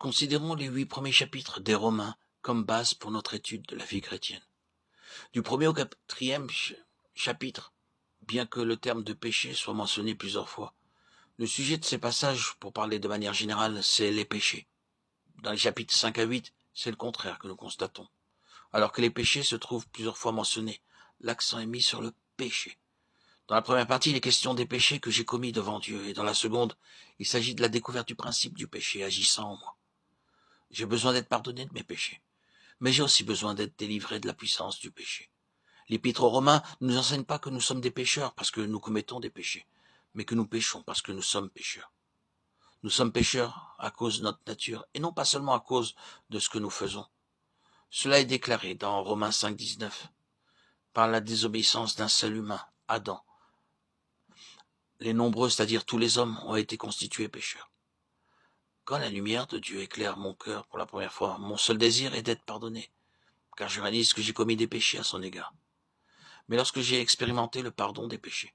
Considérons les 8 premiers chapitres des Romains comme base pour notre étude de la vie chrétienne. Du 1er au 4e chapitre, bien que le terme de péché soit mentionné plusieurs fois, le sujet de ces passages, pour parler de manière générale, c'est les péchés. Dans les chapitres 5 à 8, c'est le contraire que nous constatons. Alors que les péchés se trouvent plusieurs fois mentionnés, l'accent est mis sur le péché. Dans la première partie, il est question des péchés que j'ai commis devant Dieu, et dans la seconde, il s'agit de la découverte du principe du péché agissant en moi. J'ai besoin d'être pardonné de mes péchés, mais j'ai aussi besoin d'être délivré de la puissance du péché. L'Épître aux Romains ne nous enseigne pas que nous sommes des pécheurs parce que nous commettons des péchés, mais que nous péchons parce que nous sommes pécheurs. Nous sommes pécheurs à cause de notre nature, et non pas seulement à cause de ce que nous faisons. Cela est déclaré dans Romains 5, 19. Par la désobéissance d'un seul humain, Adam, les nombreux, c'est-à-dire tous les hommes, ont été constitués pécheurs. Quand la lumière de Dieu éclaire mon cœur pour la première fois, mon seul désir est d'être pardonné, car je réalise que j'ai commis des péchés à son égard. Mais lorsque j'ai expérimenté le pardon des péchés,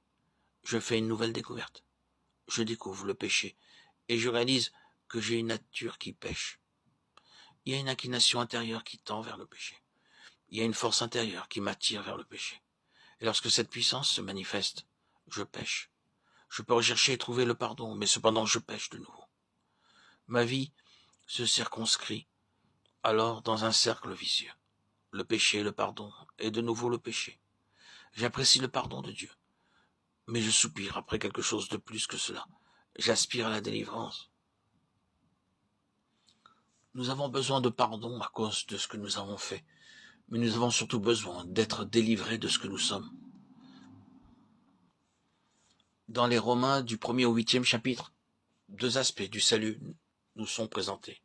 je fais une nouvelle découverte. Je découvre le péché, et je réalise que j'ai une nature qui pêche. Il y a une inclination intérieure qui tend vers le péché. Il y a une force intérieure qui m'attire vers le péché. Et lorsque cette puissance se manifeste, je pêche. Je peux rechercher et trouver le pardon, mais cependant je pêche de nouveau. Ma vie se circonscrit alors dans un cercle vicieux. Le péché, le pardon, et de nouveau le péché. J'apprécie le pardon de Dieu, mais je soupire après quelque chose de plus que cela. J'aspire à la délivrance. Nous avons besoin de pardon à cause de ce que nous avons fait, mais nous avons surtout besoin d'être délivrés de ce que nous sommes. Dans les Romains du 1er au 8e chapitre, 2 aspects du salut nous sont présentés.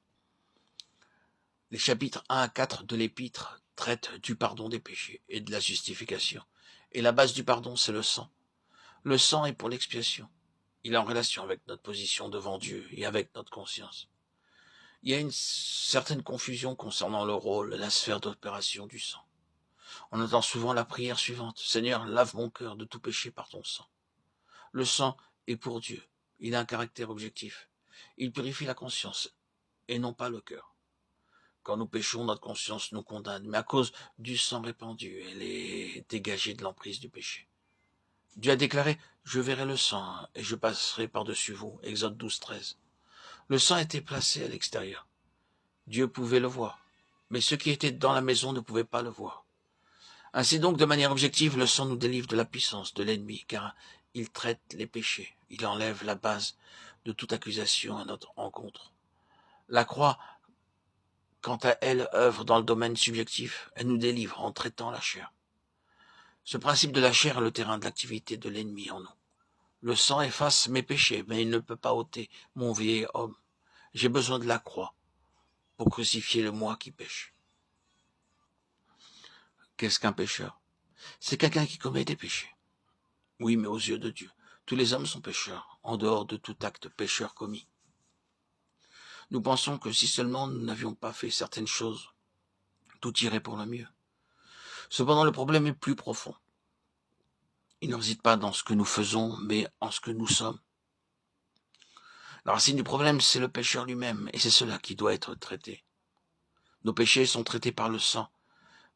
Les chapitres 1 à 4 de l'épître traitent du pardon des péchés et de la justification. Et la base du pardon, c'est le sang. Le sang est pour l'expiation. Il est en relation avec notre position devant Dieu et avec notre conscience. Il y a une certaine confusion concernant le rôle et la sphère d'opération du sang. On entend souvent la prière suivante. Seigneur, lave mon cœur de tout péché par ton sang. Le sang est pour Dieu. Il a un caractère objectif. Il purifie la conscience et non pas le cœur. Quand nous péchons, notre conscience nous condamne, mais à cause du sang répandu, elle est dégagée de l'emprise du péché. Dieu a déclaré, je verrai le sang et je passerai par-dessus vous. Exode 12, 13. Le sang était placé à l'extérieur. Dieu pouvait le voir, mais ceux qui étaient dans la maison ne pouvaient pas le voir. Ainsi donc, de manière objective, le sang nous délivre de la puissance de l'ennemi, car il traite les péchés. Il enlève la base de toute accusation à notre encontre. La croix, quant à elle, œuvre dans le domaine subjectif. Elle nous délivre en traitant la chair. Ce principe de la chair est le terrain de l'activité de l'ennemi en nous. Le sang efface mes péchés, mais il ne peut pas ôter mon vieil homme. J'ai besoin de la croix pour crucifier le moi qui pêche. Qu'est-ce qu'un pécheur? C'est quelqu'un qui commet des péchés. Oui, mais aux yeux de Dieu, tous les hommes sont pécheurs, en dehors de tout acte pécheur commis. Nous pensons que si seulement nous n'avions pas fait certaines choses, tout irait pour le mieux. Cependant, le problème est plus profond. Il ne réside pas dans ce que nous faisons, mais en ce que nous sommes. La racine du problème, c'est le pécheur lui-même, et c'est cela qui doit être traité. Nos péchés sont traités par le sang,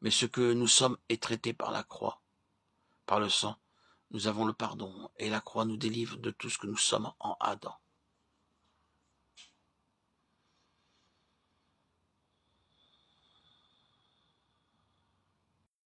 mais ce que nous sommes est traité par la croix. Par le sang, nous avons le pardon, et la croix nous délivre de tout ce que nous sommes en Adam.